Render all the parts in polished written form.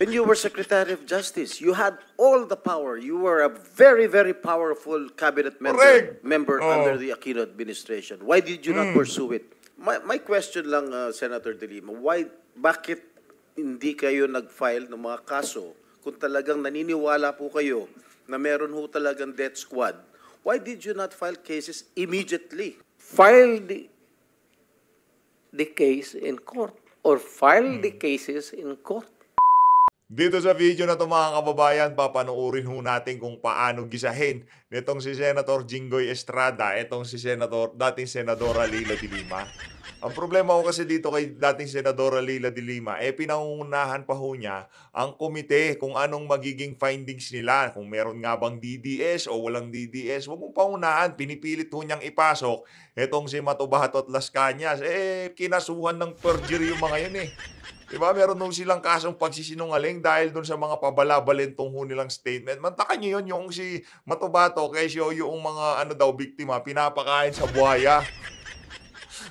When you were Secretary of Justice, you had all the power. You were a very, very powerful cabinet Correct. member Oh. under the Aquino administration. Why did you not pursue it? My question lang, Senator De Lima, bakit hindi kayo nag-file ng mga kaso kung talagang naniniwala po kayo na meron ho talagang death squad? Why did you not file cases immediately? File the case in court or file the cases in court. Dito sa video na ito mga kababayan, papanoorin ho natin kung paano gisahin nitong si Senator Jinggoy Estrada, itong si dating Senadora Leila de Lima. Ang problema ko kasi dito kay dating Senadora Leila de Lima, pinangungunahan pa ho niya ang komite kung anong magiging findings nila. Kung meron nga bang DDS o walang DDS, huwag mong pangunahan. Pinipilit ho niyang ipasok itong si Matubato at Las Cañas. Kinasuhan ng perjury yung mga yun eh. Diba? Meron nung silang kasong pagsisinungaling dahil dun sa mga pabalabalentong ho nilang statement. Mantakan nyo yun, yung si Matubato, kesyo yung mga biktima, pinapakain sa buhaya.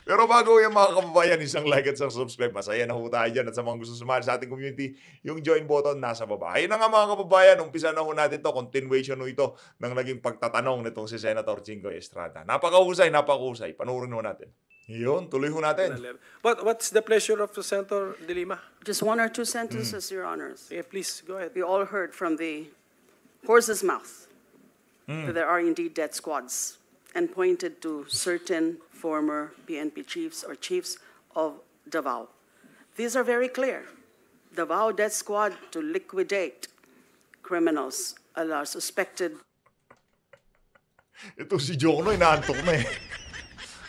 Pero bago yung mga kababayan, isang like at isang subscribe. Masaya na ho tayo dyan at sa mga gusto sumali sa ating community, yung join button nasa baba. Ayun na nga mga kababayan, umpisa na ho natin to. Continuation ho ito ng naging pagtatanong nitong si Senator Jinggoy Estrada. Napakahusay. Panurin ho natin. Yun, tuloy ho natin. What's the pleasure of Senator De Lima? Just one or two sentences, Your Honors. Yeah, please, go ahead. We all heard from the horse's mouth that there are indeed death squads and pointed to certain former PNP chiefs or chiefs of Davao. These are very clear. Davao Death Squad to liquidate criminals are suspected. Ito si Jokno, inaantok na eh.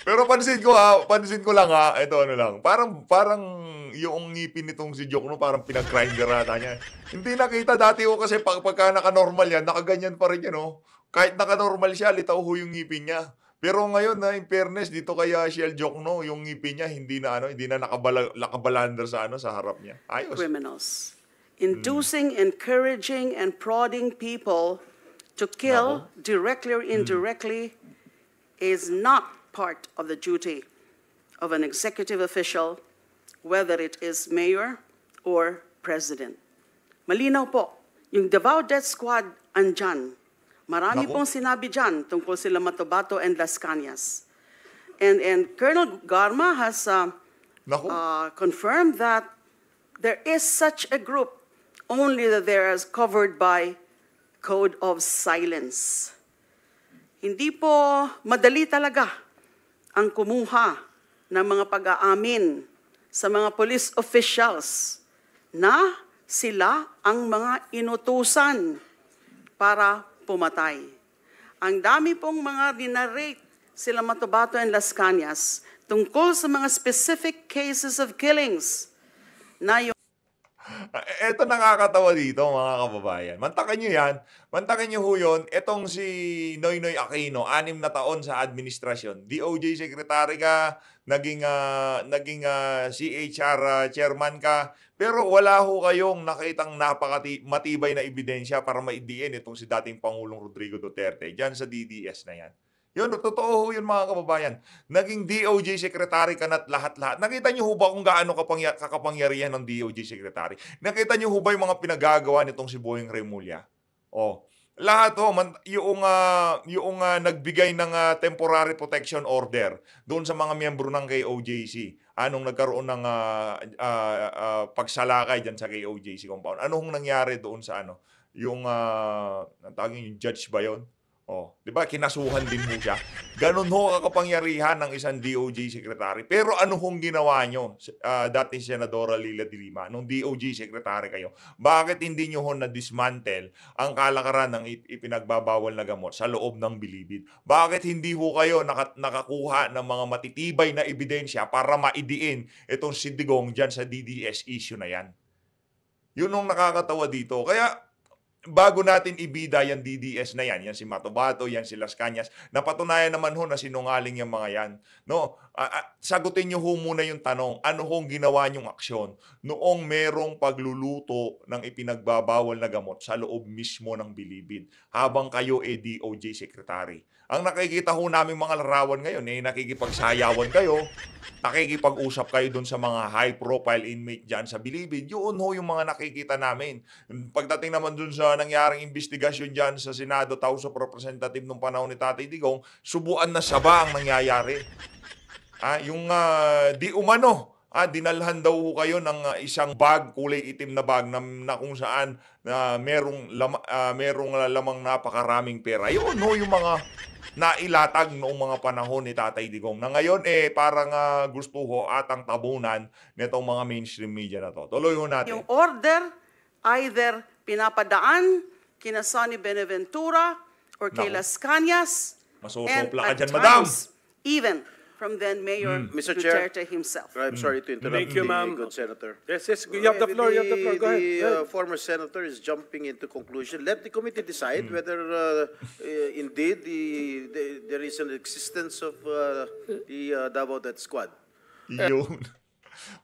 Pero pansin ko lang ito parang yung ngipin nitong si Jokno parang pinag-grinder ata niya. Hindi nakita dati ko kasi pagka naka-normal yan, nakaganyan pa rin yan Kahit naka-normal siya, litaw ho yung ngipin niya. Pero ngayon in fairness dito kaya Shell Jokno, yung ngipin niya hindi na nakabalander sa harap niya. Ayos. Criminals. Inducing, encouraging, and prodding people to kill directly or indirectly is not part of the duty of an executive official, whether it is mayor or president. Malinaw po, yung Davao Death Squad andyan. Marami pong sinabi dyan tungkol sila Matubato and Las Cañas. And Colonel Garma has confirmed that there is such a group, only that they are covered by code of silence. Hindi po madali talaga ang kumuha ng mga pag-aamin sa mga police officials na sila ang mga inutusan para pumatay. Ang dami pong mga dinarrate sila Matubato and Las Cañas tungkol sa mga specific cases of killings na yung Ito nakakatawa dito mga kababayan. Mantakan nyo yan. Mantakan nyo ho yun. Itong si Noynoy Aquino, 6 na taon sa administrasyon. DOJ Secretary ka, naging CHR chairman ka. Pero wala ho kayong nakitang matibay na ebidensya para maidiin itong si dating Pangulong Rodrigo Duterte dyan sa DDS na yan. Yun, totoo ho yun mga kababayan. Naging DOJ Secretary ka na't lahat-lahat. Nakita niyo ho ba kung gaano kakapangyarihan ng DOJ Secretary? Nakita niyo ho ba yung mga pinagagawa nitong si Boyeng Remulla? Lahat ho, yung nagbigay ng temporary protection order doon sa mga miyembro ng KOJC. Anong nagkaroon ng pagsalakay dyan sa KOJC compound? Anong nangyari doon sa yung judge ba yun? 'Di ba kinasuhan din mo siya. Ganun ho kakapangyarihan ng isang DOJ secretary. Pero ano hong ginawa nyo dating Senadora Leila de Lima nung DOJ secretary kayo? Bakit hindi nyo ho na-dismantle ang kalakaran ng ipinagbabawal na gamot sa loob ng Bilibid? Bakit hindi ho kayo nakakuha ng mga matitibay na ebidensya para maidiin itong si Digong dyan sa DDS issue na yan? Yun ang nakakatawa dito. Kaya bago natin ibida yung DDS na yan si Matubato, yan si Las Cañas, napatunayan naman ho na sinungaling yung mga yan. No? Sagutin nyo ho muna yung tanong, ano hong ginawa nyong aksyon noong merong pagluluto ng ipinagbabawal na gamot sa loob mismo ng bilibid habang kayo DOJ Secretary. Ang nakikita ho namin mga larawan ngayon, nakikipagsayawan kayo, nakikipag-usap kayo dun sa mga high-profile inmate dyan sa bilibid, yun ho yung mga nakikita namin. Pagdating naman dun sa nangyaring investigasyon dyan sa Senado, House of Representative nung panahon ni Tatay Digong, subuan na saba ang nangyayari. Yung di umano, dinalhan daw ho kayo ng isang bag, kulay itim na bag na kung saan merong lamang napakaraming pera. Yun ho yung mga nailatag noong mga panahon ni Tatay Digong. Na ngayon parang gusto ho atang tabunan nitong mga mainstream media na to. Tuloy ho natin. Yung order, either pinapadaan kina Sonny Benaventura or kay Naku. Las Cañas, Masusopla ka at dyan, madam. times, even from then Mayor Mr. Chair. Duterte himself. I'm sorry to interrupt Thank you, ma'am. good Senator. Yes, yes, you have the floor, you have the floor. Go ahead. The Go ahead. former senator is jumping into conclusion. Let the committee decide whether indeed there is an existence of the Davao Death Squad. Yun.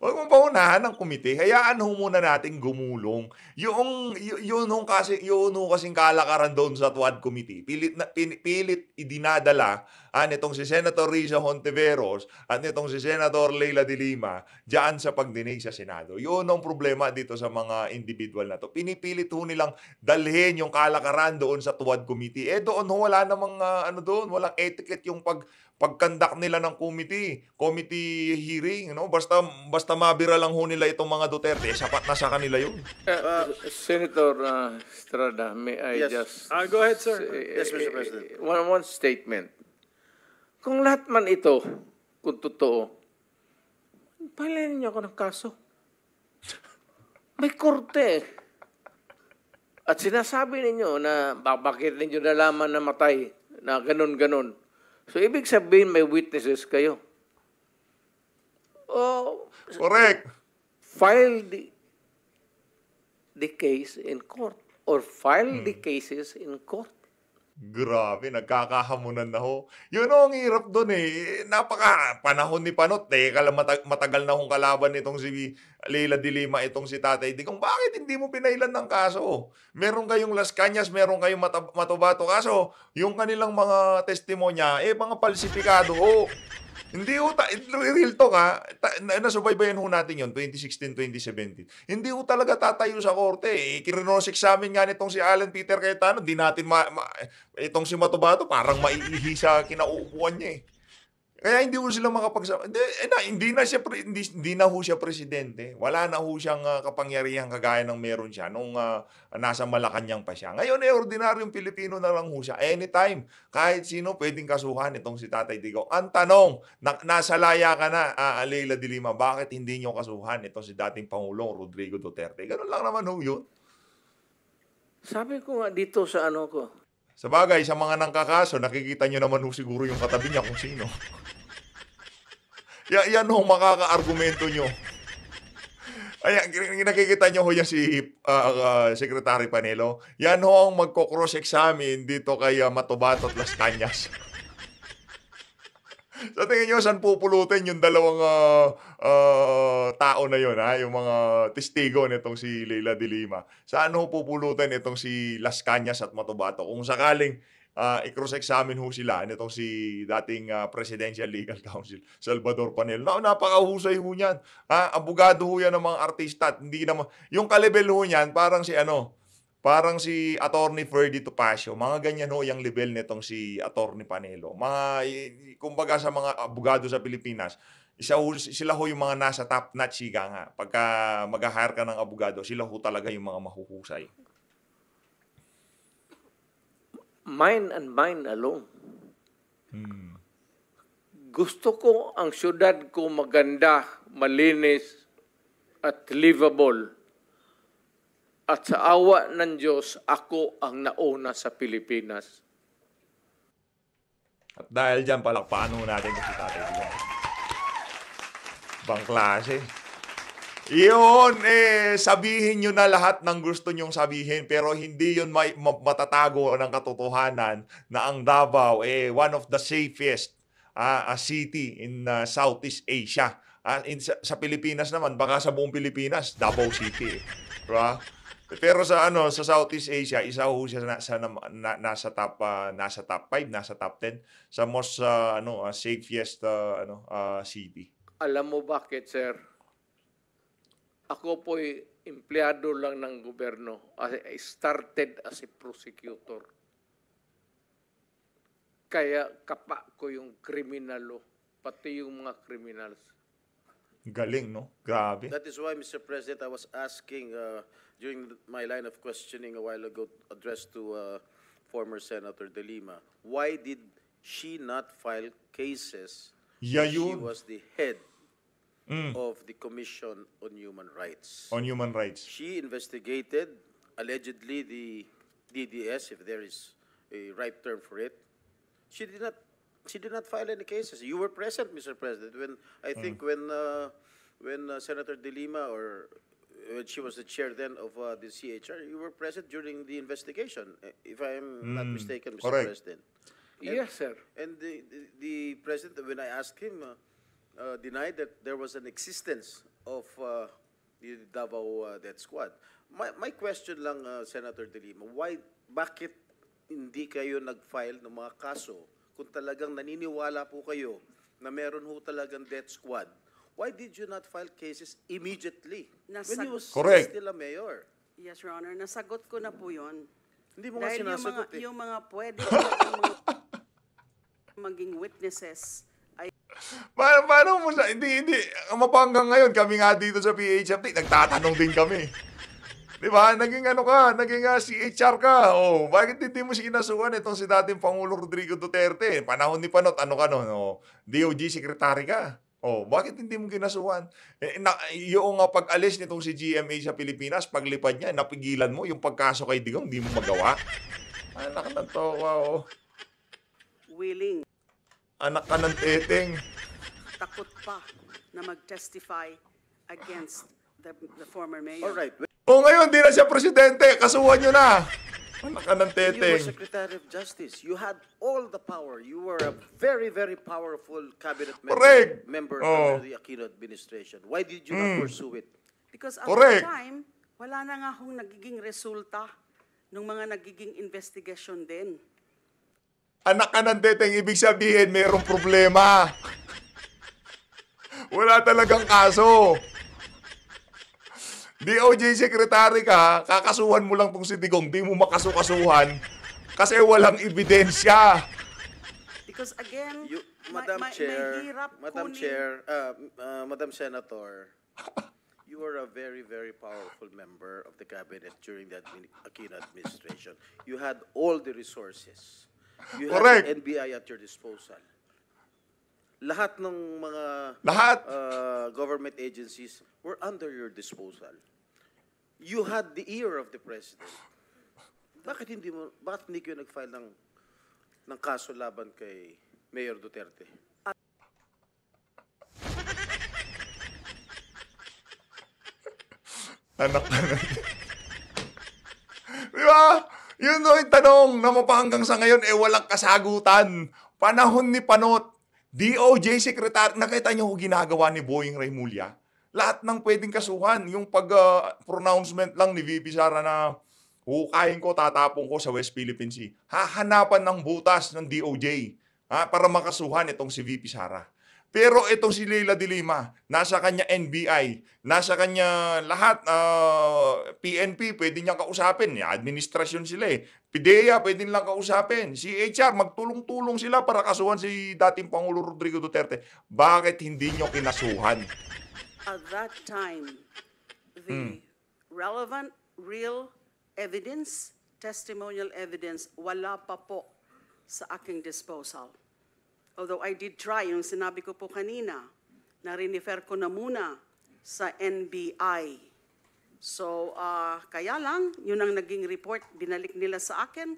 Huwag mong paunahan ng komite. Hayaan ho muna natin gumulong. Yun ho kasing kalakaran doon sa TWAD Committee. Pilit idinadala nitong si Senator Risa Hontiveros at nitong si Senator Leila de Lima diyan sa pagdinig sa Senado. Yun ang problema dito sa mga individual na to. Pinipilit ho nilang dalhin yung kalakaran doon sa TWAD Committee. Doon ho wala namang doon, walang etiquette yung pagkandak nila ng committee hearing, basta mabira lang ho nila itong mga Duterte, sapat na sa kanila yun. Senator Estrada, may I Yes. just Go ahead, sir. Yes, Mr. President. one statement. Kung lahat man ito, kung totoo, palayan niyo ako ng kaso. May korte. At sinasabi ninyo na bakit ninyo nalaman na matay, na ganun-ganun. So, ibig sabihin may witnesses kayo. Correct. File the case in court or file the cases in court. Grabe, nagkakahamunan na ho. Yun ho, ang hirap doon panahon ni Panot, matagal na hong kalaban nitong si Leila de Lima, itong si Tatay Digong. Bakit hindi mo pinailan ng kaso? Meron kayong Las Cañas, meron kayong Matubato. Kaso, yung kanilang mga testimonya, mga palsipikado ho. Hindi ho, real talk nasubaybayan ho natin yun, 2016, 2017. Hindi ho talaga tatayo sa korte. Kirinos examine nga nitong si Alan Peter Cayetano, di natin itong si Matubato, parang maiihi sa kinauupuan niya Kaya hindi ho sila makapagsama. Hindi na ho siya presidente. Wala na ho siyang kapangyarihan kagaya ng meron siya nung nasa Malacanang pa siya. Ngayon ordinaryong Pilipino na lang ho siya. Anytime, kahit sino pwedeng kasuhan itong si Tatay Digong. Ang tanong, nasa laya ka na, Leila de Lima, bakit hindi nyo kasuhan itong si dating Pangulong Rodrigo Duterte? Ganun lang naman ho yun. Sabi ko nga dito sa Sa bagay, sa mga nangkakaso, nakikita nyo naman ho siguro yung katabi niya kung sino. Yan ho makaka-argumento nyo. Ayan, nakikita nyo ho yan si Secretary Panelo. Yan ho ang magko-cross-examine dito kay Matubato at Las Cañas. Sa tingin nyo, saan pupulutin yung dalawang tao na yun, yung mga testigo nitong si Leila de Lima? Saan ho pupulutin itong si Las Cañas at Matubato? Kung sakaling i-cross-examine ho sila nitong si dating Presidential Legal Counsel, Salvador Panelo. Napakahusay ho niyan. Abogado ho yan ng mga artista. Hindi naman, yung kalibel ho niyan, parang si Attorney Ferdy Topacio. Mga ganyan ho yung level nitong si Attorney Panelo. Kumbaga sa mga abogado sa Pilipinas, sila ho yung mga nasa top notch nga. Pagka mag-hire ka ng abogado, sila ho talaga yung mga mahuhusay. mine and mine alone. Gusto ko ang syudad ko maganda, malinis, at livable. At sa awa ng Diyos, ako ang nauna sa Pilipinas. At dahil dyan, palakpaano natin si Tatay Digong. Bang klase. Yun, sabihin nyo na lahat ng gusto nyong sabihin, pero hindi yun matatago ng katotohanan na ang Davao, one of the safest city in Southeast Asia. Sa Pilipinas naman, baka sa buong Pilipinas, Davao City. Diba? Pero sa sa Southeast Asia, isa ho siya nasa top 5, nasa top 10 sa most safest city. Alam mo bakit, sir? Ako po'y empleyado lang ng gobyerno. I started as a prosecutor. Kaya kapa ko yung kriminalo, pati yung mga criminals. Galing, no? Grabe. That is why, Mr. President, I was asking during my line of questioning a while ago, addressed to former Senator De Lima, why did she not file cases? Yeah, She yun. was the head of the Commission on Human Rights. On human rights. She investigated, allegedly, the DDS, if there is a right term for it. She did not file any cases. You were present, Mr. President, when I think when Senator De Lima, or when she was the chair then of the CHR, you were present during the investigation, if I am not mistaken, Mr. correct. President. Yes, sir. And the president, when I asked him, denied that there was an existence of the Davao Death Squad. My question lang, Senator De Lima, bakit hindi kayo nag-file ng mga kaso kung talagang naniniwala po kayo na meron ho talagang death squad? Why did you not file cases immediately when he was Correct. still a mayor? Yes, Your Honor, nasagot ko na po yun. Hindi mo nga Dahil sinasagot yung mga pwede maging witnesses ay Paano mo sa hindi mapanggang ngayon kami nga dito sa PHFT nagtatanong din kami. 'Di ba? Naging CHR ka. Oh, bakit hindi mo sinasuhan itong si dating Pangulo Rodrigo Duterte? Panahon ni Panot, ano ka noon? Oh, DOJ secretary ka. Oh, bakit hindi mo kinasuhan? Yung pag-alis nitong si GMA sa Pilipinas, paglipad niya, napigilan mo yung pagkaso kay Digong, hindi mo magawa. Anak ng toka, oh. willing, Anak ka ng teteng. takot pa na mag-testify against the former mayor. All right. O ngayon, di na siya presidente. Kasuhan nyo na. Anak ka ng You were teteng. Secretary of Justice. You had all the power. You were a very, very powerful cabinet Correct. member Oh. under the Aquino administration. Why did you not pursue it? Because at Correct. the time, wala na nga hong nagiging resulta ng mga nagiging investigation din. Anak ka ng teteng, ibig sabihin, mayroong problema. Wala talagang kaso. DOJ secretary ka, kakasuhan mo lang tong si Digong, di mo makasukasuhan kasi walang ebidensya. Because again, Madam Chair, mahirap Madam kunin- Chair, Madam Senator, you were a very, very powerful member of the cabinet during the Aquino administration. You had all the resources. You Correct. had the NBI at your disposal. Lahat ng mga Lahat. government agencies were under your disposal. You had the ear of the president. Bakit hindi kayo nag-file ng kaso laban kay Mayor Duterte? Anak ka ng Di ba? Yun o yung tanong na mapahanggang sa ngayon, walang kasagutan. Panahon ni Panot, DOJ Secretary, nakita niyo kung ginagawa ni Boying Remulla? Lahat ng pwedeng kasuhan, yung pronouncement lang ni VP Sara na hukayin ko, tatapong ko sa West Philippine Sea. Hahanapan ng butas ng DOJ para makasuhan itong si VP Sara. Pero itong si Leila de Lima, nasa kanya NBI, nasa kanya lahat, PNP, pwede niyang kausapin. Administrasyon sila eh. PIDEA, pwede nilang kausapin. CHR, magtulong-tulong sila para kasuhan si dating Pangulo Rodrigo Duterte. Bakit hindi niyo kinasuhan? At that time, the relevant, real evidence, testimonial evidence, wala pa po sa aking disposal. Although I did try, yung sinabi ko po kanina, na rinifer ko na muna sa NBI. So, kaya lang, yun ang naging report, binalik nila sa akin.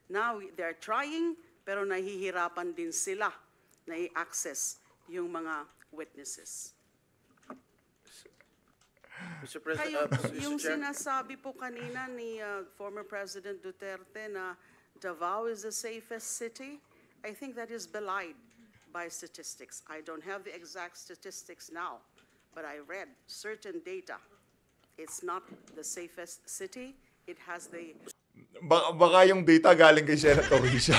Now, they're trying, pero nahihirapan din sila na i-access yung mga witnesses. Mr. President, Kayo, Mr. yung Chair. sinasabi po kanina ni former President Duterte na Davao is the safest city, I think that is belied. by statistics. I don't have the exact statistics now, but I read certain data. It's not the safest city. It has the Baka yung data galing kay Senator Risa.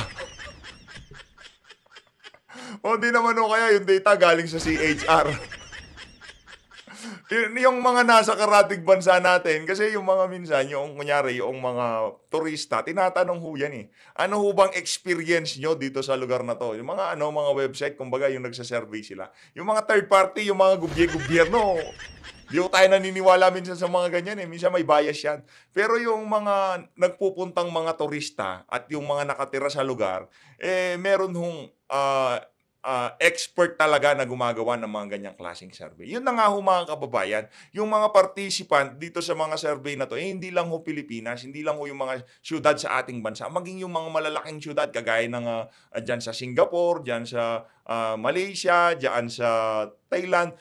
O di naman o kaya yung data galing sa CHR. Yung mga nasa karatig bansa natin, kasi yung mga minsan, yung kunyari, yung mga turista, tinatanong ho yan eh. Ano ho bang experience nyo dito sa lugar na to? Yung mga mga website, kumbaga yung nagsasurvey sila. Yung mga third party, yung mga gobyerno, di ho tayo naniniwala minsan sa mga ganyan eh. Minsan may bias yan. Pero yung mga nagpupuntang mga turista at yung mga nakatira sa lugar, meron hong expert talaga na gumagawa ng mga ganyang klaseng survey. Yun na nga ho mga kababayan, yung mga participant dito sa mga survey na to, hindi lang ho Pilipinas, hindi lang ho yung mga syudad sa ating bansa, maging yung mga malalaking syudad, kagaya ng dyan sa Singapore, dyan sa Malaysia, dyan sa Thailand.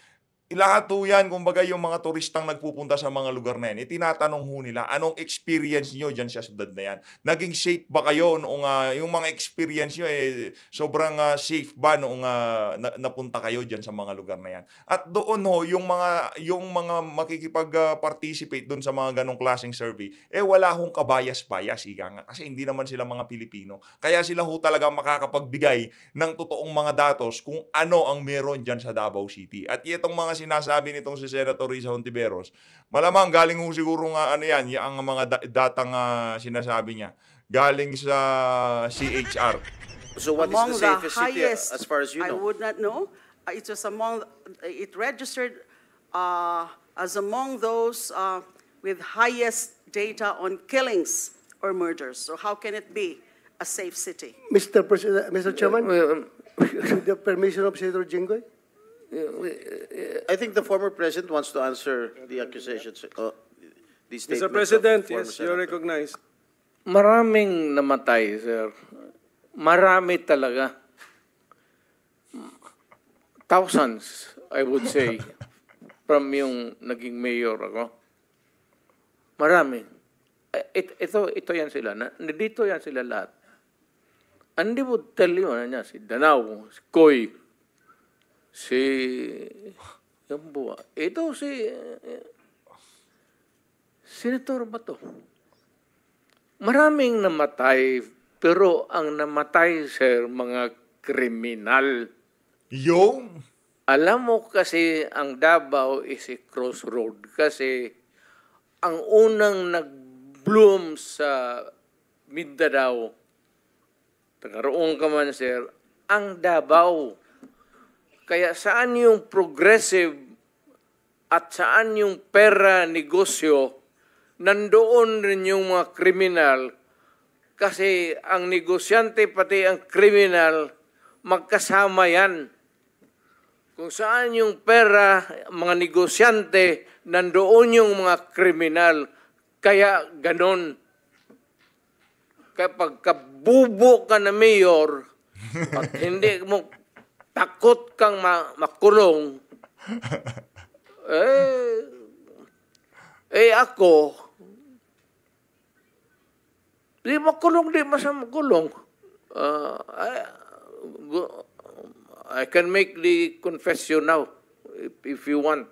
Lahat ho yan, kumbaga yung mga turistang nagpupunta sa mga lugar na yan, tinatanong ho nila, anong experience nyo dyan sa syudad na yan? Naging safe ba kayo noong yung mga experience nyo, sobrang safe ba noong napunta kayo dyan sa mga lugar na yan? At doon ho, yung mga makikipag-participate doon sa mga ganong klaseng survey, wala hong kabayas-bayas, ika nga. Kasi hindi naman sila mga Pilipino. Kaya sila ho talaga makakapagbigay ng totoong mga datos kung ano ang meron dyan sa Davao City. At itong mga sinasabi nitong si Senator Risa Hontiveros, malamang galing ho siguro nga ang mga datang sinasabi niya, galing sa CHR. So what among is the the safest city highest, as far as you I know? would not know. It was it registered as among those with highest data on killings or murders. So how can it be a safe city? Mr. President, Mr. Chairman, with the permission of Senator Jinggoy. I think the former president wants to answer the accusations. These statements Mr. of President, former yes, senator. you're recognized. Maraming namatay, sir. Marami talaga. Thousands, I would say, from yung naging mayor ako. Marami. Ito yan sila. Dito yan sila lahat. And they would tell you, si Danao, si Koy, si Yambua. Ito si Senator Bato. Maraming namatay, pero ang namatay, sir, mga kriminal. Yung Alam mo kasi ang Davao is a crossroad kasi ang unang nag-bloom sa Mindanao, tagaroon ka man, sir, ang Davao. Kaya saan yung progressive at saan yung pera negosyo, nandoon rin yung mga kriminal kasi ang negosyante pati ang kriminal magkasama yan. Kung saan yung pera, mga negosyante, nandoon yung mga kriminal. Kaya ganon. Kapag kabubo ka na mayor, at hindi mo takot kang makulong, ako, di makulong, di makulong. I can make the confession now, if you want.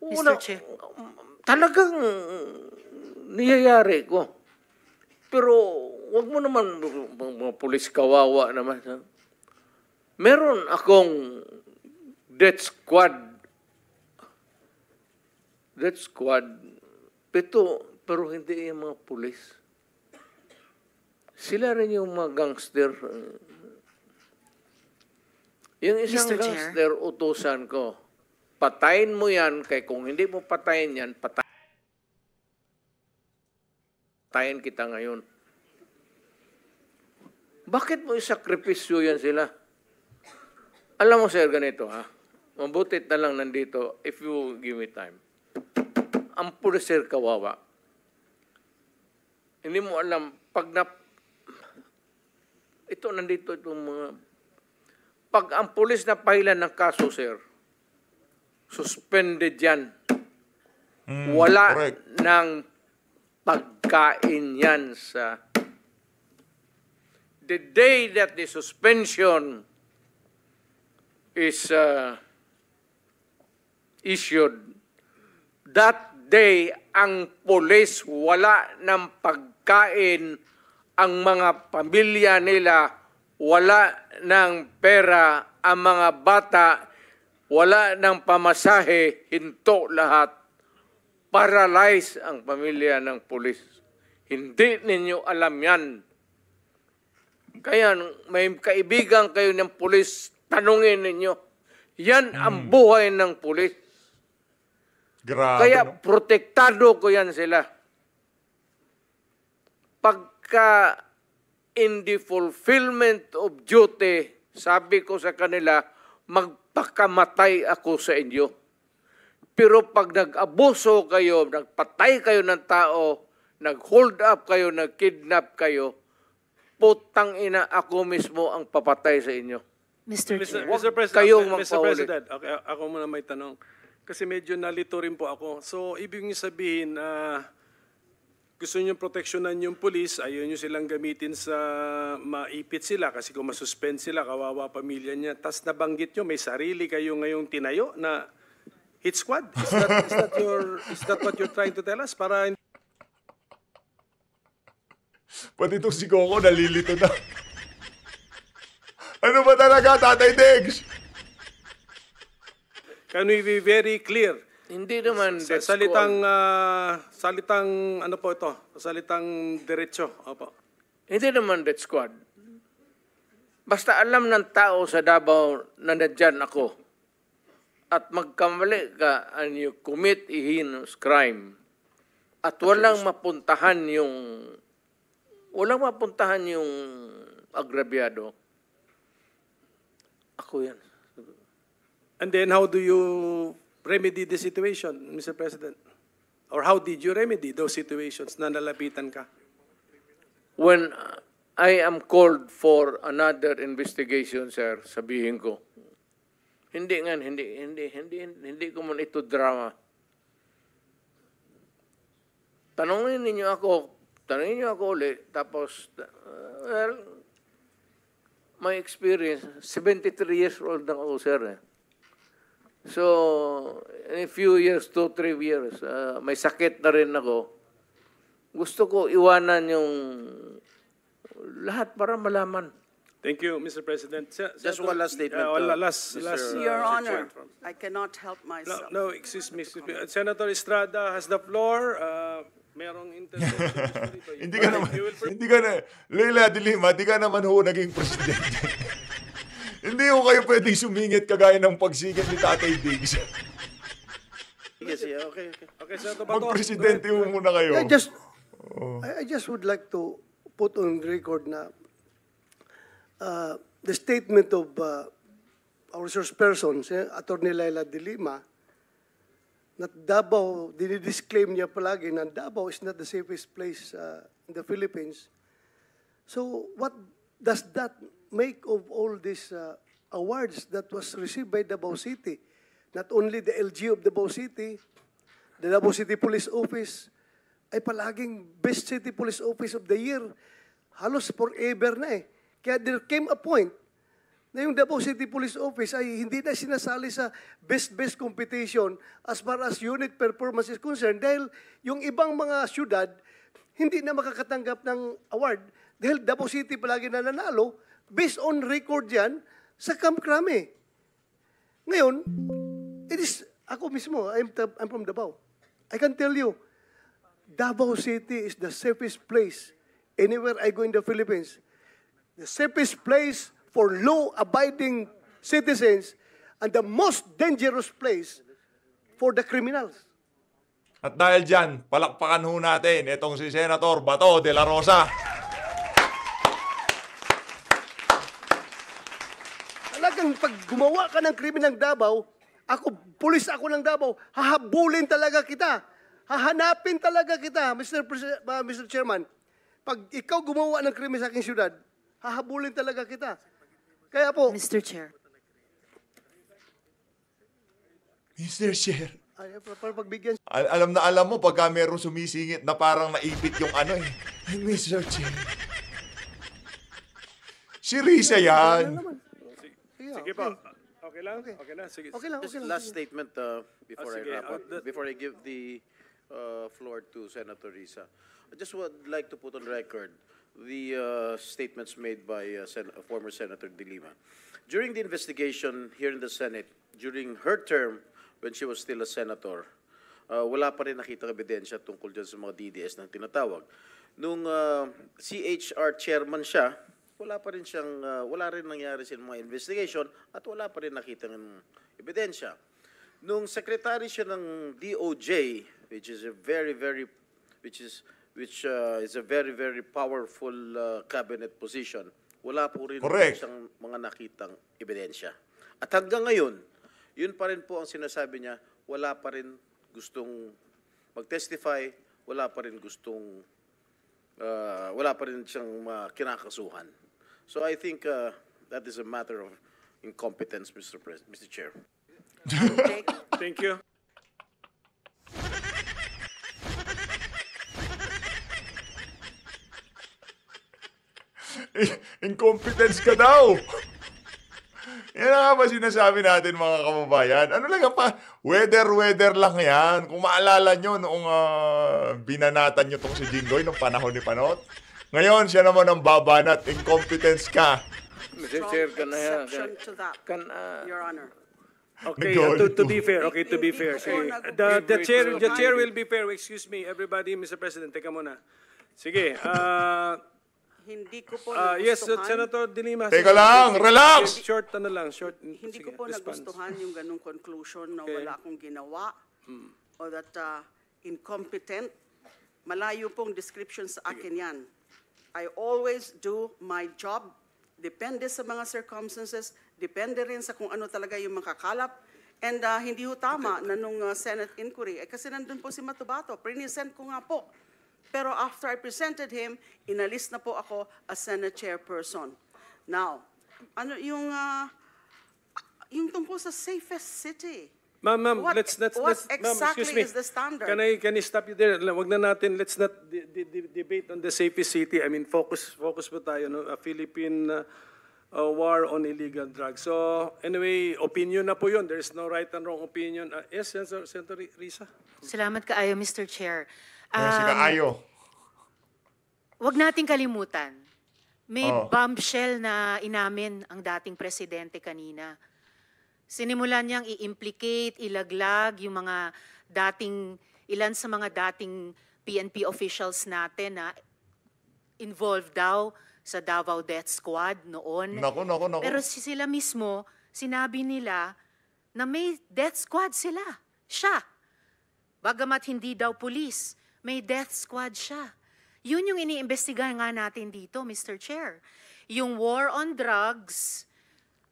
Mr. Chair. Talagang niyayari ko. Pero wag mo naman, mga pulis kawawa naman. Meron akong death squad. Pero hindi yung mga pulis. Sila rin yung mga gangster. Yung isang Mr. Chair. gangster, utusan ko, patayin mo yan, kaya kung hindi mo patayin yan, patayin kita ngayon. Bakit mo isakripisyo yan sila? Alam mo, sir, ganito, ha? Mabutit na lang nandito, if you give me time. Ang pulis, sir, kawawa. Hindi mo alam, ito, nandito itong mga... Pag ang pulis na pahilan ng kaso, sir, suspended yan. Wala correct. ng pagkain yan sa... The day that the suspension is issued, that day, ang pulis wala ng pagkain, ang mga pamilya nila wala ng pera, ang mga bata wala ng pamasahe, hinto lahat. Paralyze ang pamilya ng pulis. Hindi ninyo alam yan. Kaya may kaibigan kayo ng pulis, tanungin ninyo. Yan ang buhay ng pulis. Grabe, Kaya no? protektado ko yan sila. Pagka in the fulfillment of duty, sabi ko sa kanila, magpakamatay ako sa inyo. Pero pag nag-abuso kayo, nagpatay kayo ng tao, nag-hold up kayo, nag-kidnap kayo, putang ina, ako mismo ang papatay sa inyo. Mr. Huwag President, kayong Mr. magpahuli. President, okay, ako muna may tanong. Kasi medyo nalito rin po ako. So, ibig niyo sabihin, gusto niyo proteksyonan yung police, ayaw niyo silang gamitin sa maipit sila kasi kung masuspend sila, kawawa pamilya niya. Tapos nabanggit niyo, may sarili kayo ngayong tinayo na hit squad. Is that what you're trying to tell us? Para Pati itong si Coco nalilito na. Ano ba talaga, Tatay Diggs? can we be very clear? Hindi naman death Salitang, salitang, ano po ito? Salitang diretso. Opo. Hindi naman death squad. Basta alam ng tao sa Davao na nandyan ako at magkamali ka and you commit a heinous crime at walang mapuntahan yung agrabyado, ako yan. And then how do you remedy the situation, Mr. President? Or how did you remedy those situations na nalapitan ka? When I am called for another investigation, sir, sabihin ko, hindi ko man ito drama. Tanungin niyo ako ulit, tapos, my experience, 73 years old na ako, sir. So, in a few years, 2-3 years, may sakit na rin ako. Gusto ko iwanan yung lahat para malaman. Thank you, Mr. President. Just one last statement. last, Your Honor, I cannot help myself. No, excuse me. Senator Estrada has the floor. Merong intervention dito. Hindi ka na, Leila de Lima, di ka naman ho naging presidente. Hindi ho kayo pwedeng sumingit kagaya ng pagsigit ni Tatay Diggs. Okay. Okay, Senator Bato. Mag-presidente ho muna kayo. I just would like to put on record na the statement of our resource person, Attorney Leila de Lima, that Davao, dinidisclaim niya palagi na Davao is not the safest place in the Philippines. So what does that make of all these awards that was received by Davao City? Not only the LG of Davao City, the Davao City Police Office, ay palaging Best City Police Office of the Year. Halos forever na eh. Kaya there came a point na yung Davao City Police Office ay hindi na sinasali sa best competition as far as unit performance is concerned dahil yung ibang mga syudad hindi na makakatanggap ng award dahil Davao City palagi na nanalo based on record yan sa Camp Crame. Ngayon, it is, ako mismo, I'm from Davao. I can tell you, Davao City is the safest place anywhere I go in the Philippines. The safest place for law-abiding citizens and the most dangerous place for the criminals. At dahil dyan, palakpakan ho natin itong si Senator Bato de la Rosa. Talagang pag gumawa ka ng krimen ng Davao, pulis ako ng Davao, hahabulin talaga kita. Hahanapin talaga kita, Mr. Chairman. Pag ikaw gumawa ng krimen sa aking syudad, hahabulin talaga kita. Kaya po, Mr. Chair. Mr. Chair. para pagbigyan. Alam na alam mo pagka meron sumisingit na parang naipit yung ano eh. Ay, Mr. Chair. Si Risa yan. Sige po. Okay lang? Okay na, sige. Okay lang, Just okay lang. last statement before I sige. wrap up, That- before I give the floor to Senator Risa. I just would like to put on record the statements made by former Senator De Lima. During the investigation here in the Senate, during her term when she was still a senator, wala pa rin nakitang ebidensya tungkol dyan sa mga DDS na tinatawag. Nung CHR chairman siya, wala rin nangyari sa mga investigation at wala pa rin nakitang ebidensya. Nung secretary siya ng DOJ, which is a very very powerful cabinet position, wala po rin Correct. siyang mga nakitang ebidensya. At hanggang ngayon, yun pa rin po ang sinasabi niya, wala pa rin gustong mag-testify, wala pa rin siyang kinakasuhan. So I think that is a matter of incompetence, Mr. Chair. Thank you. Incompetence ka daw. Yan nga ba sinasabi natin mga kababayan? Ano lang pa, weather lang yan. Kung maalala nyo noong binanatan nyo tong si Jinggoy nung panahon ni Panot. Ngayon, siya naman ang babanat. Incompetence ka. Mr. Strong Chair, kan na yan. exception to that, Kan, Your Honor. Okay, Nagalit to be fair, okay, to be Hindi fair. ko po Sige. nag- The chair will be fair. Excuse me, everybody, Mr. President, teka muna. Sige, Hindi ko po yes, nagustuhan. Senator De Lima. Teka lang, relax! Short lang, short. Hindi sige, ko po response. nagustuhan yung ganung conclusion na Okay. wala akong ginawa o that incompetent. Malayo pong description sa akin yan. I always do my job. Depende sa mga circumstances. Depende rin sa kung ano talaga yung makakalap. And hindi ho tama na nung Senate inquiry. Kasi nandun po si Matubato. Present ko nga po. Pero after I presented him, inalis na po ako as Senate chairperson. Now, ano yung tungkol sa safest city? Ma'am, What- let's what ma'am, exactly excuse me. is the standard? Can I stop you there? Wag na natin, let's not debate on the safest city. I mean, focus po tayo, no? A Philippine war on illegal drugs. So, anyway, opinion na po yun. There's no right and wrong opinion. Yes, Senator Risa? Salamat kaayo, Mr. Chair. Si Kaayo. Huwag nating kalimutan, may Oh. bombshell na inamin ang dating presidente kanina. Sinimulan niyang i-implicate, ilaglag yung mga ilan sa mga dating PNP officials natin na involved daw sa Davao Death Squad noon. Naku. Pero sila mismo, sinabi nila na may death squad sila. Siya. Bagamat hindi daw pulis, may death squad siya. Yun yung iniimbestigahan nga natin dito, Mr. Chair. Yung war on drugs,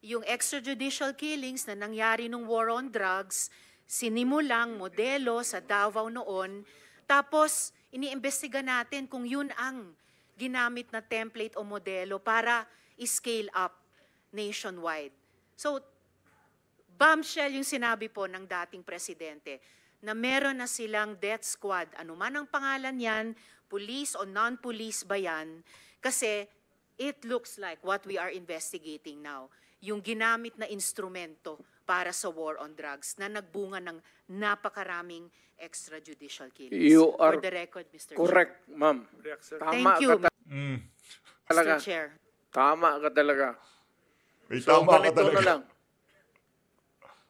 yung extrajudicial killings na nangyari nung war on drugs, sinimulang modelo sa Davao noon, tapos iniimbestiga natin kung yun ang ginamit na template o modelo para i-scale up nationwide. So, bombshell yung sinabi po ng dating presidente na meron na silang death squad, anuman ang pangalan yan, police o non-police ba yan, kasi it looks like what we are investigating now, yung ginamit na instrumento para sa war on drugs na nagbunga ng napakaraming extrajudicial killings. You are For the record, Mr. correct, ma'am. React, sir. Tama Thank you, ka Mm. talaga. Mr. Chair. Tama ka talaga. May So, tama ka ganito na talaga. lang.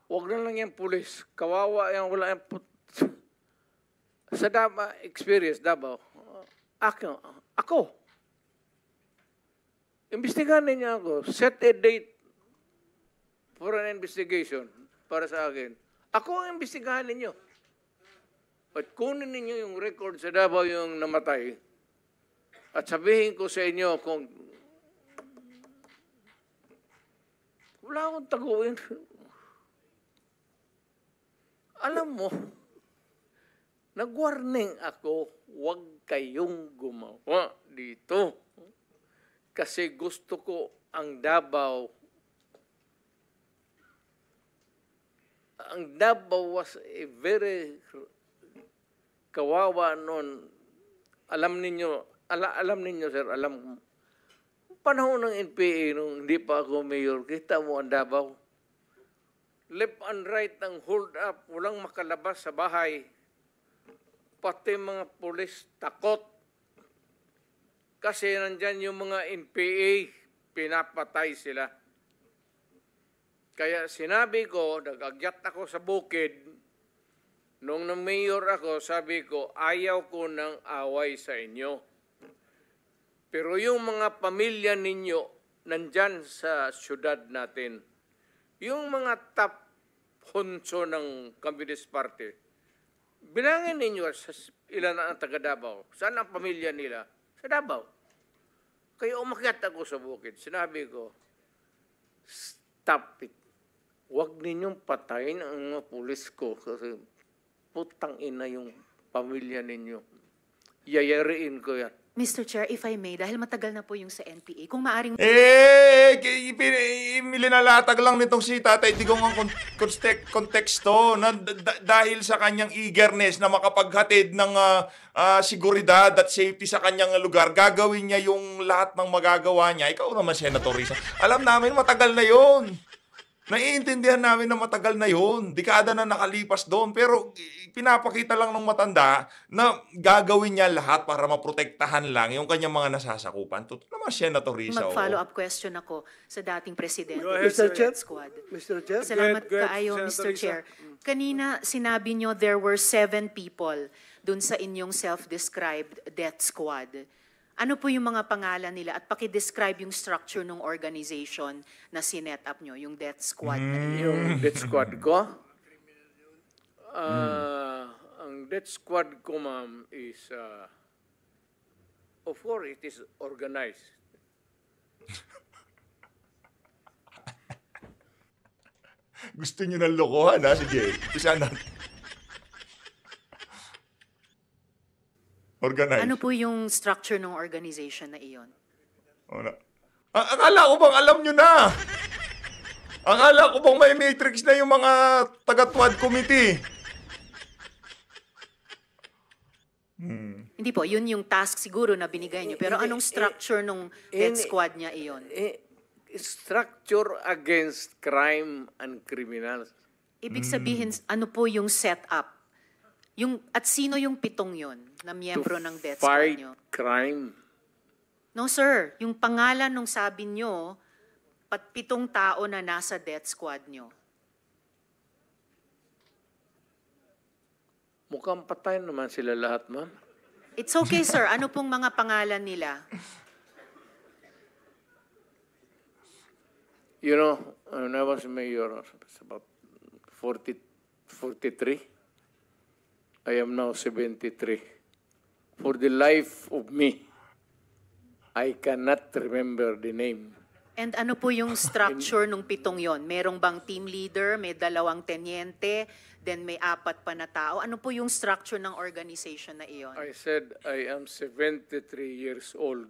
Huwag na lang yung pulis. Kawawa yan, wala yung sa experience, Davao, ako. Imbestigahan niya ako. Set a date for an investigation para sa akin. Ako ang imbestigahan ninyo. At kunin ninyo yung record sa Davao yung namatay. At sabihin ko sa inyo kung wala akong taguin. Alam mo, nag-warning ako, huwag kayong gumawa dito. Kasi gusto ko ang Davao was a very kawawa noon. Alam ninyo, sir, panahon ng NPA, nung hindi pa ako mayor, kita mo ang Davao. left and right ang hold up, walang makalabas sa bahay. Pati mga pulis takot. Kasi nandyan yung mga NPA, pinapatay sila. Kaya sinabi ko, nag-agyat ako sa bukid, nung na-mayor ako, sabi ko, ayaw ko ng away sa inyo. Pero yung mga pamilya ninyo, nandyan sa syudad natin. Yung mga top honso ng Communist Party, bilangin ninyo sa ilan ang taga Davao. Saan ang pamilya nila? Sa Davao. Kaya umakyat ako sa bukid. Sinabi ko, stop it. Huwag ninyong patayin ang mga pulis ko kasi putang ina yung pamilya ninyo. Yayariin ko yan. Mr. Chair, if I may, dahil matagal na po yung sa NPA, kung maaring... Linalatag lang nitong si Tatay Digong ang konteksto na dahil sa kanyang eagerness na makapaghatid ng seguridad at safety sa kanyang lugar, gagawin niya yung lahat ng magagawa niya. Ikaw naman, Senator Risa. Alam namin, matagal na yon. Naiintindihan namin na matagal na yun. Dekada na nakalipas doon. Pero pinapakita lang ng matanda na gagawin niya lahat para maprotektahan lang yung kanyang mga nasasakupan. Totoo naman, Senator Risa. Mag-follow-up question ako sa dating presidente Go ahead, ng Mr. Chair. Death Squad. Mr. Chair? Salamat Go ahead, kaayo, Senator Mr. Risa. Chair. Kanina, sinabi nyo there were 7 people dun sa inyong self-described death squad. Ano po yung mga pangalan nila at paki-describe yung structure ng organization na sinet up nyo, yung death squad na iyon? Yung death squad ko? Ang death squad ko, ma'am, is, of course, it is organized. Gusto niyo ng lokohan, ha? Sige, isa na. Organize. Ano po yung structure ng organization na iyon? Akala ko bang alam nyo na? Akala ko bang may matrix na yung mga taga-TWAD committee? Hindi po, yun yung task siguro na binigay nyo. Pero anong structure ng death squad niya iyon? Structure against crime and criminals. Ibig sabihin, ano po yung setup? At sino yung 7 yon na miyembro ng death squad Fight nyo? crime. No, sir. Yung pangalan nung sabi nyo, 7 tao na nasa death squad nyo. Mukhang patay naman sila lahat, ma'am. It's okay, sir. Ano pong mga pangalan nila? You know, when I was mayor, it's about 43. I am now 73. For the life of me, I cannot remember the name. And ano po yung structure nung 7 yon? Merong bang team leader, may 2 tenyente, then may 4 pa na tao? Ano po yung structure ng organization na iyon? I said I am 73 years old.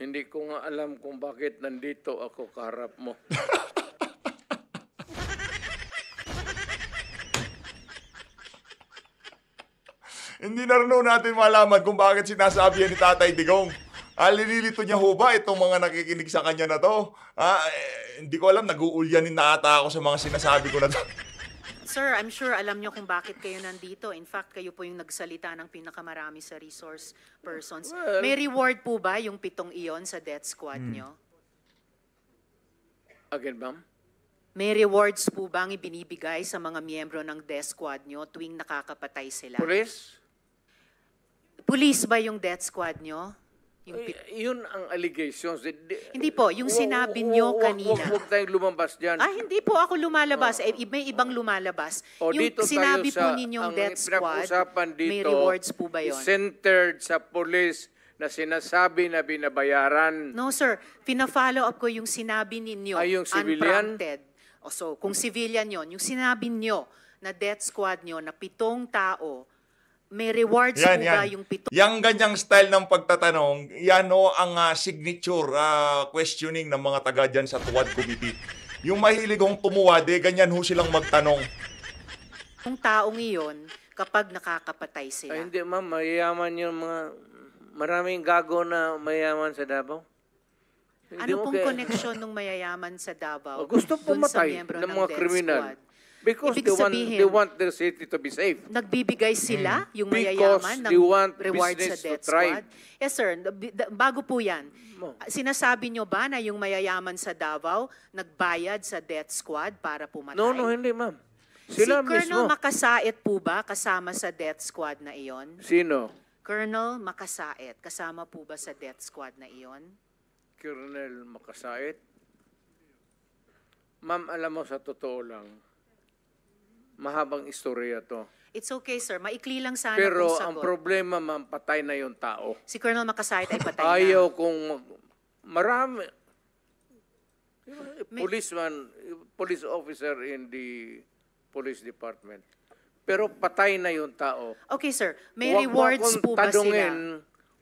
Hindi ko nga alam kung bakit nandito ako kaharap mo. Hindi na rin natin malaman kung bakit sinasabi yan ni Tatay Digong. Linilito niya ho ba itong mga nakikinig sa kanya na to? Hindi ko alam, nag-uulyanin na ata ako sa mga sinasabi ko na to. Sir, I'm sure alam nyo kung bakit kayo nandito. In fact, kayo po yung nagsalita ng pinakamarami sa resource persons. Well, May reward po ba yung 7 iyon sa death squad nyo? Again, ma'am? May rewards po bang ibinibigay sa mga miyembro ng death squad nyo tuwing nakakapatay sila? Police? Police ba yung death squad nyo? Yun ang allegations. Hindi po, yung sinabi nyo kanina. Huwag tayong lumabas dyan. Hindi po ako lumalabas. May ibang lumalabas. Yung Dito sinabi tayo po sa- ninyong ang death squad, pinag-usapan may dito rewards po ba yun? is centered sa police na sinasabi na binabayaran. No, sir. Pina-follow up ko yung sinabi ninyo. Ay, yung civilian? Unprompted. So, kung civilian yon, yung sinabi nyo na death squad nyo na 7 tao, may rewards po ba yung 7? Yang ganyang style ng pagtatanong, yan o ang signature questioning ng mga taga dyan sa TWAD Committee. Yung mahilig hong tumuwad, ganyan ho silang magtanong. Yung taong iyon, kapag nakakapatay sila. Ay, hindi, ma'am. Mayayaman yung mga... Maraming gago na mayaman sa Davao. Hindi Ano pong okay. koneksyon ng mayayaman sa Davao Gusto dun sa pumatay miyembro ng ng mga death kriminal. squad? Because Ibig they sabihin- want their city to be safe. Nagbibigay sila, yung Because mayayaman, ng they want reward sa business to death thrive. squad? Yes, sir. Bago po yan, Mo. sinasabi nyo ba na yung mayayaman sa Davao nagbayad sa death squad para pumatay? No, hindi, ma'am. Si Sila Colonel mismo. Makasait po ba kasama sa death squad na iyon? Sino? Colonel Makasait, kasama po ba sa death squad na iyon? Colonel Makasait? Ma'am, alam mo, sa totoo lang, mahabang istorya to. It's okay, sir. Maikli lang sana Pero kung ang sagot. problema, ma'am, patay na yung tao. Si Colonel Makasait ay patay Ayaw na. kung marami. Police officer in the police department. Pero patay na yung tao. Okay, sir. May Huwag mo rewards akong po ba sila? tanungin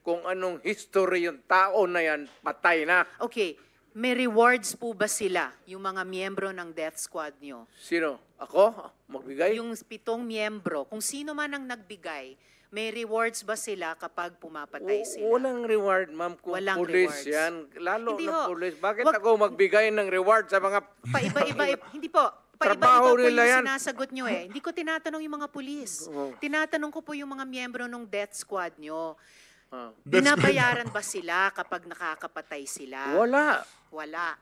kung anong history yung tao na yan, patay na. Okay. May rewards po ba sila, yung mga miyembro ng death squad nyo? Sino? Ako? Magbigay? Yung 7 miyembro, kung sino man ang nagbigay, may rewards ba sila kapag pumapatay sila? Walang reward, ma'am, kung Walang police rewards. yan. Lalo Hindi ng ho. police. Bakit Wag- ako magbigay ng reward sa mga... Paiba-iba, hindi po. Trabaho Paiba-iba po nila yung yan. sinasagot nyo eh. Hindi ko tinatanong yung mga pulis. Tinatanong ko po yung mga miyembro ng death squad nyo. Ah. Binabayaran ba sila kapag nakakapatay sila? Wala. Wala.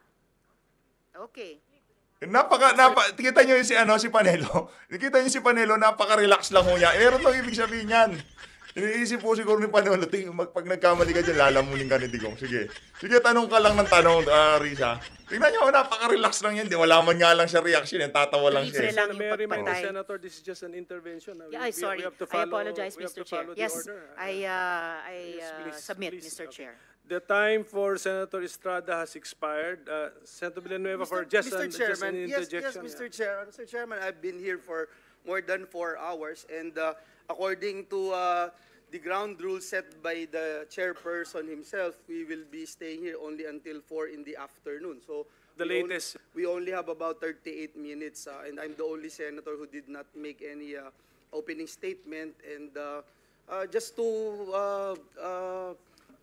Okay. Kita nyo yung si Panelo. Kita nyo si Panelo, napaka-relax lang ho niya. Meron lang ibig sabihin yan. Iniisip po siguro ni Panelo, pag nagkamali ka dyan, lalamunin ka ni Digong. Sige, tanong ka lang ng tanong, Risa. Tingnan nyo, napaka-relax lang yan. Wala man nga lang siya reaction, tatawa lang Libre siya. lang yung May I remind the pagpatay. Senator, this is just an intervention. Yeah, I'm sorry. We have to I follow- apologize, we have Mr. to Chair. follow the Yes, order. I Please, submit, please. Mr. Okay. Chair. The time for Senator Estrada has expired. Senator Villanueva for just Mr. an Chairman, interjection. Mr. Chair. Mr. Chairman, I've been here for more than 4 hours, and according to the ground rules set by the chairperson himself, we will be staying here only until 4 in the afternoon. So The latest. we only have about 38 minutes, and I'm the only senator who did not make any opening statement. And just to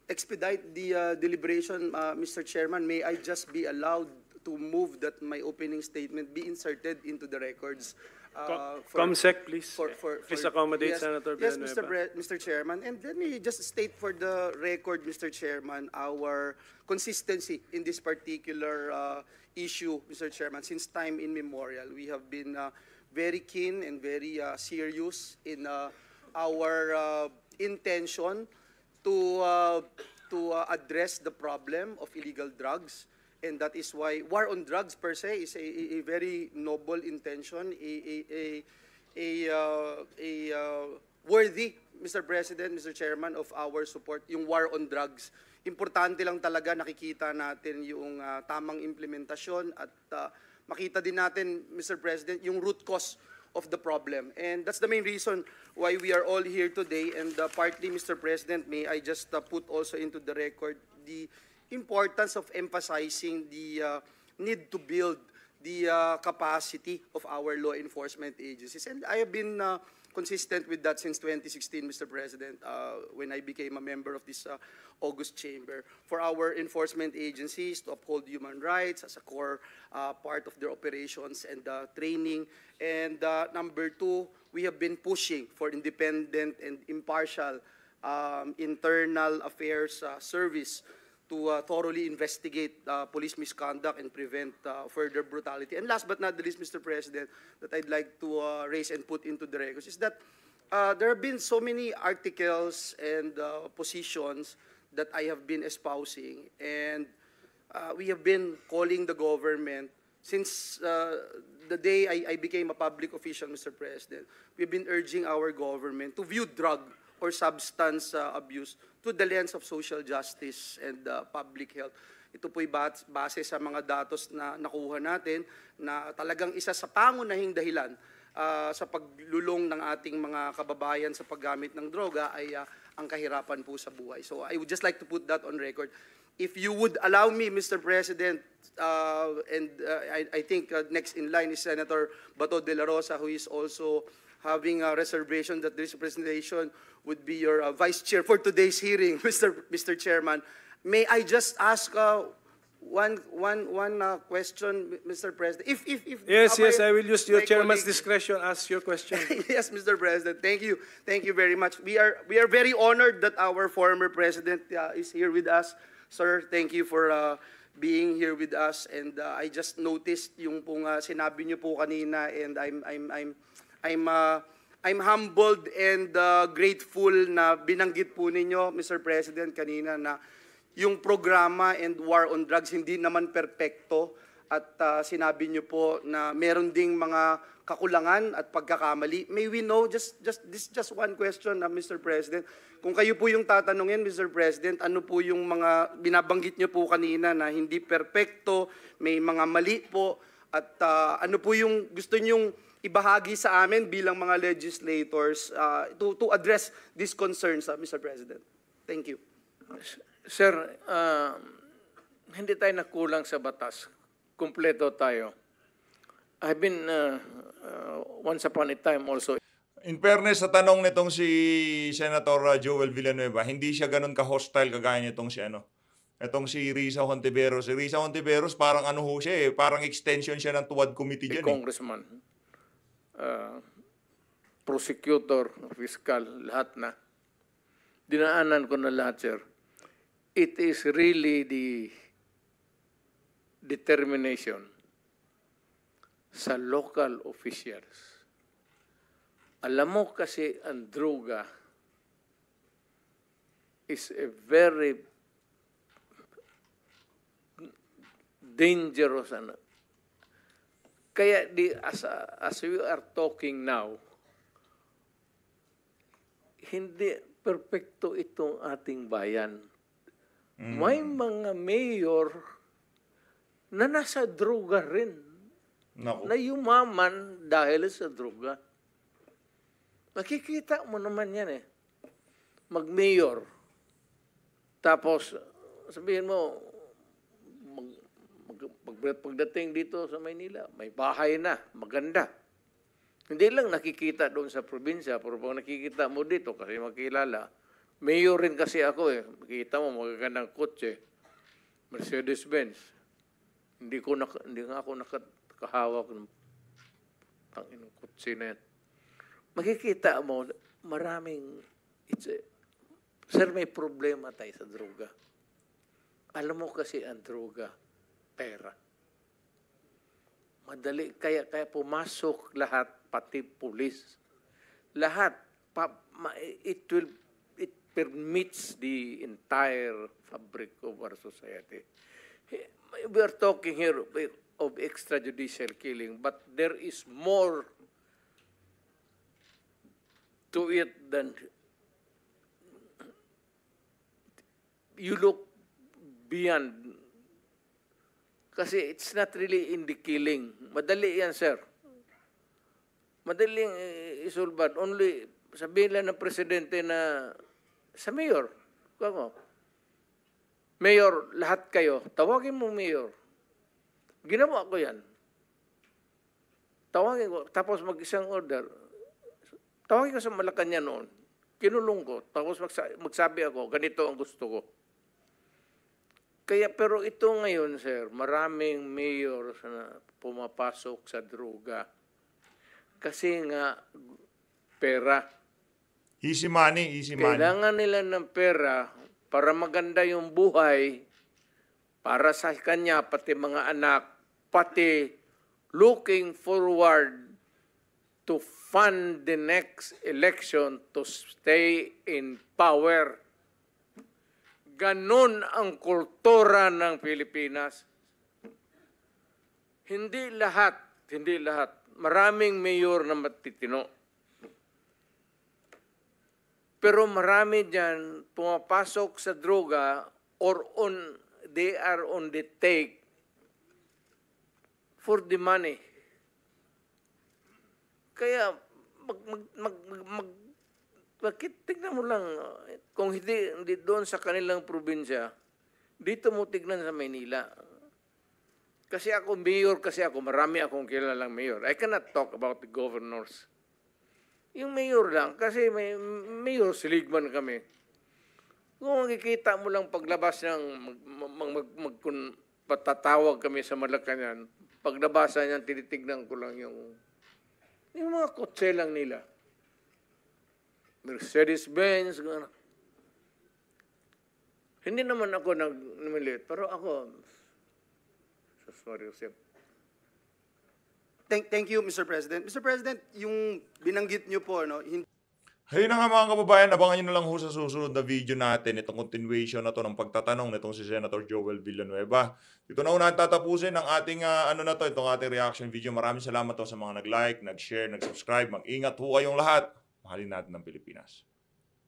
expedite the deliberation, Mr. Chairman, may I just be allowed to move that my opening statement be inserted into the records? Comsec, please. Please For- accommodate yes, Senator Yes, Villanueva. Mr. Chairman. And let me just state for the record, Mr. Chairman, our consistency in this particular issue, Mr. Chairman. Since time immemorial, we have been very keen and very serious in our intention to address the problem of illegal drugs. And that is why war on drugs per se is a very noble intention, worthy, Mr. President, Mr. Chairman, of our support, yung war on drugs. Importante lang talaga nakikita natin yung tamang implementasyon at makita din natin, Mr. President, yung root cause of the problem. And that's the main reason why we are all here today. And partly, Mr. President, may I just put also into the record the importance of emphasizing the need to build the capacity of our law enforcement agencies. And I have been consistent with that since 2016, Mr. President, when I became a member of this August Chamber, for our enforcement agencies to uphold human rights as a core part of their operations and training. And number 2, we have been pushing for independent and impartial internal affairs service to thoroughly investigate police misconduct and prevent further brutality. And last but not the least, Mr. President, that I'd like to raise and put into the records is that there have been so many articles and positions that I have been espousing, and we have been calling the government since the day I became a public official, Mr. President. We've been urging our government to view drug or substance abuse to the lens of social justice and public health. Ito po'y base sa mga datos na nakuha natin na talagang isa sa pangunahing dahilan sa paglulong ng ating mga kababayan sa paggamit ng droga ay ang kahirapan po sa buhay. So I would just like to put that on record. If you would allow me, Mr. President, and I think next in line is Senator Bato de la Rosa, who is also having a reservation that this presentation would be your vice chair for today's hearing, Mr. Chairman. May I just ask one question, Mr. President. If Yes, my- yes, I will use your my chairman's colleague- discretion. Ask your question. Yes, Mr. President. Thank you very much. We are very honored that our former president is here with us, sir. Thank you for being here with us. And I just noticed yung pong sinabi niyo po kanina, and I'm humbled and grateful na binanggit po ninyo, Mr. President, kanina na yung programa and war on drugs hindi naman perpekto, at sinabi niyo po na meron ding mga kakulangan at pagkakamali. May we know, just one question, Mr. President. Kung kayo po yung tatanungin, Mr. President, ano po yung mga binabanggit niyo po kanina na hindi perpekto, may mga mali po, at ano po yung gusto niyong ibahagi sa amin bilang mga legislators to address these concerns, Mr. President? Thank you. Sir, hindi tayo nakulang sa batas. Kumpleto tayo. I've been, once upon a time also, In fairness, sa tanong nitong si Senator Joel Villanueva, hindi siya ganun ka-hostile kagaya nitong si Itong si Risa Hontiveros. Si Risa Hontiveros parang ano ho siya parang extension siya ng Tuwad Committee a dyan congressman, prosecutor, fiscal, lahat na. Dinaanan ko na lahat, sir. It is really the determination sa local officials. Alam mo kasi ang droga is a very dangerous. Kaya as we are talking now, hindi perpekto itong ating bayan. May mga mayor na nasa droga rin. Naku. Na yumaman dahil sa droga. Makikita mo naman yan Mag-mayor. Tapos, sabihin mo, pagdating dito sa Maynila, may bahay na, maganda. Hindi lang nakikita doon sa probinsya, pero pag nakikita mo dito, kasi makilala, mayor rin kasi ako Makikita mo, magagandang kotse. Mercedes-Benz. Hindi nga ako nakahawak ng tanginang kotse na yan. Makikita mo, maraming, sir, may problema tayo sa droga. Alam mo kasi ang droga, pera. Madali, kaya pumasok lahat, pati pulis. Lahat, it permits the entire fabric of our society. We are talking here of extrajudicial killing, but there is more to it than you look beyond. Kasi it's not really in the killing. Madali yan, sir. Madaling isulbad. Only, sabihin lang ng presidente na sa mayor. Mayor, lahat kayo, tawagin mo mayor. Ginawa ko yan. Tawagin ko, tapos mag-isang order. Tawagin ko sa Malacanang noon. Kinulong ko. Tapos magsabi ako, ganito ang gusto ko. Kaya, pero ito ngayon, sir, maraming mayor na pumapasok sa droga. Kasi nga, pera. Easy money, easy money. Kailangan nila ng pera para maganda yung buhay, para sa kanya, pati mga anak, pati looking forward to fund the next election to stay in power. Ganon ang kultura ng Pilipinas. Hindi lahat. Maraming mayor na matitino. Pero marami dyan pumapasok sa droga or they are on the take for the money. Kaya tignan mo lang, kung hindi doon sa kanilang probinsya, dito mo tignan sa Maynila. Kasi ako, mayor kasi ako, marami akong kilalang mayor. I cannot talk about the governors. Yung mayor lang, kasi may mayor, siligman kami. Kung makikita mo lang paglabas ng patatawag kami sa Malacanang. Pag nabasa niyan, tinitignan ko lang yung mga kotse lang nila. Mercedes-Benz, gano'n. Hindi naman ako nagmilit, pero ako, sorry, Joseph. Thank you, Mr. President. Mr. President, yung binanggit niyo po, no, Ayun na nga mga kababayan, abangan nyo na lang ho sa susunod na video natin itong continuation na to ng pagtatanong nitong si Senator Joel Villanueva. Dito na una tatapusin ang ating itong ating reaction video. Maraming salamat to sa mga nag-like, nag-share, nag-subscribe. Mag-ingat ho kayong lahat. Mahalin natin ang Pilipinas.